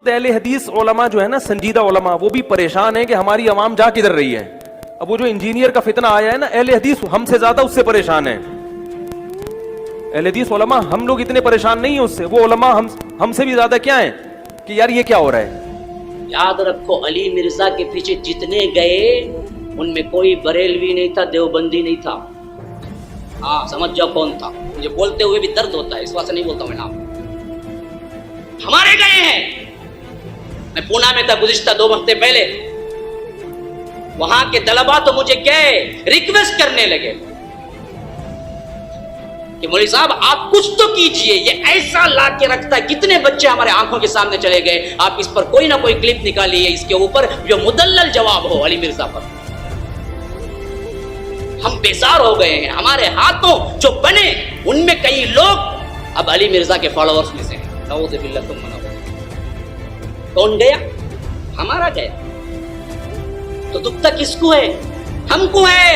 अहले हदीस उलमा जो है ना, संजीदा उलमा, वो भी परेशान है कि हमारी अवाम जा किधर रही है। अब वो जो इंजीनियर का फितना आया है ना, अहले हदीस हमसे ज्यादा उससे परेशान है। अहले हदीस उलमा, हम लोग इतने परेशान नहीं है उससे, वो उलमा हमसे भी ज्यादा क्या है कि यार ये क्या हो रहा है। याद रखो, अली मिर्जा के पीछे जितने गए उनमें कोई बरेलवी नहीं था, देवबंदी नहीं था। हाँ, समझ जाओ कौन था। मुझे बोलते हुए भी दर्द होता है, इस वजह से नहीं बोलता मैं नाम। हमारे गए हैं। मैं पूना में था गुज़िश्ता 2 हफ्ते पहले। वहां के तलबा तो मुझे कहे, रिक्वेस्ट करने लगे कि मौलवी साहब आप कुछ तो कीजिए, ये ऐसा ला के रखता है। कितने बच्चे हमारे आंखों के सामने चले गए, आप इस पर कोई ना कोई क्लिप निकालिए, इसके ऊपर जो मुदल्लल जवाब हो अली मिर्जा पर। हम बेजार हो गए हैं। हमारे हाथों जो बने उनमें कई लोग अब अली मिर्जा के फॉलोअर्स में से हैं। नऊज़ बिल्लाह, तुम मना। कौन गया? हमारा गया। तो दुख तक किसको है? हमको है।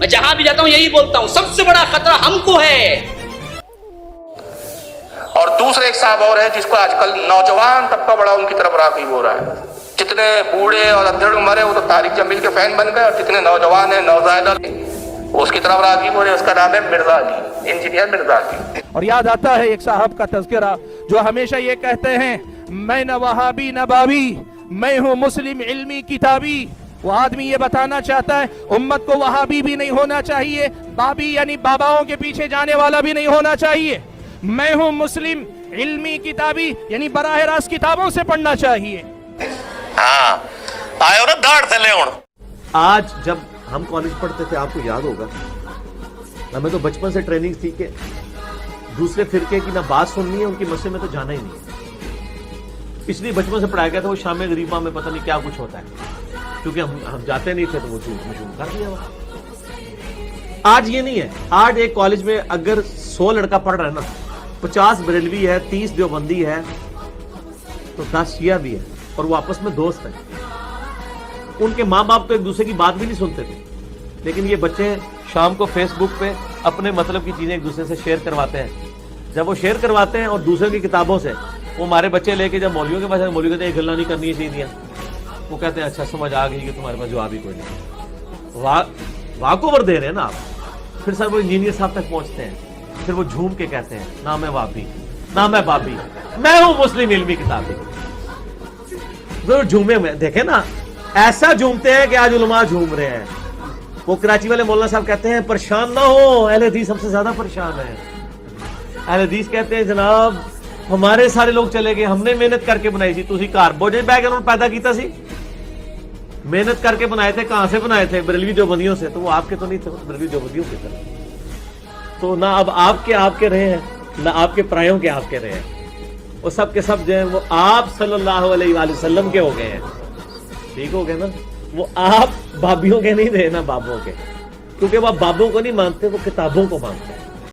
मैं जहां भी जाता हूं यही बोलता हूं, सबसे बड़ा खतरा हमको है। और दूसरे एक साहब और है जिसको आजकल नौजवान तबका बड़ा उनकी तरफ राग़िब हो रहा है। जितने बूढ़े और अधेड़ मरे वो तो तारिक जमील के फैन बन गए, और जितने नौजवान है नौज़ायदा उसकी तरफ राग़िब हो रहे। उसका नाम है मिर्जा अली, इंजीनियर मिर्जा अली। और याद आता है एक साहब का तज़किरा जो हमेशा ये कहते हैं, मैं न वहाबी न बाबी, मैं हूँ मुस्लिम इल्मी किताबी। वो आदमी ये बताना चाहता है उम्मत को वहाबी भी नहीं होना चाहिए, बाबी यानी बाबाओं के पीछे जाने वाला भी नहीं होना चाहिए। मैं हूँ मुस्लिम इल्मी किताबी यानी बराह रास्त किताबों से पढ़ना चाहिए। हाँ, आयो ना दाढ़ थले हुण। आज जब हम कॉलेज पढ़ते थे, आपको याद होगा, हमें तो बचपन से ट्रेनिंग थी कि दूसरे फिरके की ना बात सुननी है, उनकी मसले में तो जाना ही नहीं है। इसलिए बचपन से पढ़ाया गया था वो शाम गरीबा में पता नहीं क्या कुछ होता है, क्योंकि हम जाते नहीं थे तो वो मशहूर कर दिया। आज ये नहीं है। आज एक कॉलेज में अगर 100 लड़का पढ़ रहा है ना, 50 बरेलवी है, 30 देवबंदी है, तो 10 शिया भी है, और वो आपस में दोस्त हैं। उनके माँ बाप तो एक दूसरे की बात भी नहीं सुनते थे, लेकिन ये बच्चे शाम को फेसबुक पे अपने मतलब की चीजें एक दूसरे से शेयर करवाते हैं। जब वो शेयर करवाते हैं और दूसरे की किताबों से, वो हमारे बच्चे लेके जब मौलवियों के पास, मौलवी कहते हैं गल्ला नहीं करनी चाहिए, वो कहते हैं अच्छा समझ आ गई कि तुम्हारे पास जवाब ही कोई नहीं। वाकोवर दे रहे हैं ना आप। फिर सर वो इंजीनियर साहब तक पहुंचते हैं, फिर वो झूम के कहते हैं ना मैं वाबी ना मैं बाबी, मैं हूं मुस्लिम इल्मी किताबी। जरूर झूमे में देखे ना, ऐसा झूमते हैं कि आज उलमा झूम रहे हैं। वो कराची वाले मौलाना साहब कहते हैं परेशान ना हो, अहले हदीस सबसे ज्यादा परेशान है। अहले हदीस कहते हैं जनाब हमारे सारे लोग चले गए, हमने मेहनत करके बनाई सी, तुसी घर बोझे बैग उन्होंने पैदा किया सी, मेहनत करके बनाए थे। कहां से बनाए थे? बरेलवी देवबंदियों से। तो वो आपके तो नहीं थे, बरेलवी देवबंदियों की तरह। तो ना अब आपके रहे हैं, ना आपके परायों के आपके रहे हैं। वो सब के सब जो है वो आप सल्लल्लाहु अलैहि वसल्लम के हो गए हैं। ठीक हो गए ना? वो आप बाबियों के नहीं रहे ना बाबों के, क्योंकि वो बाबों को नहीं मानते, वो किताबों को मानते हैं।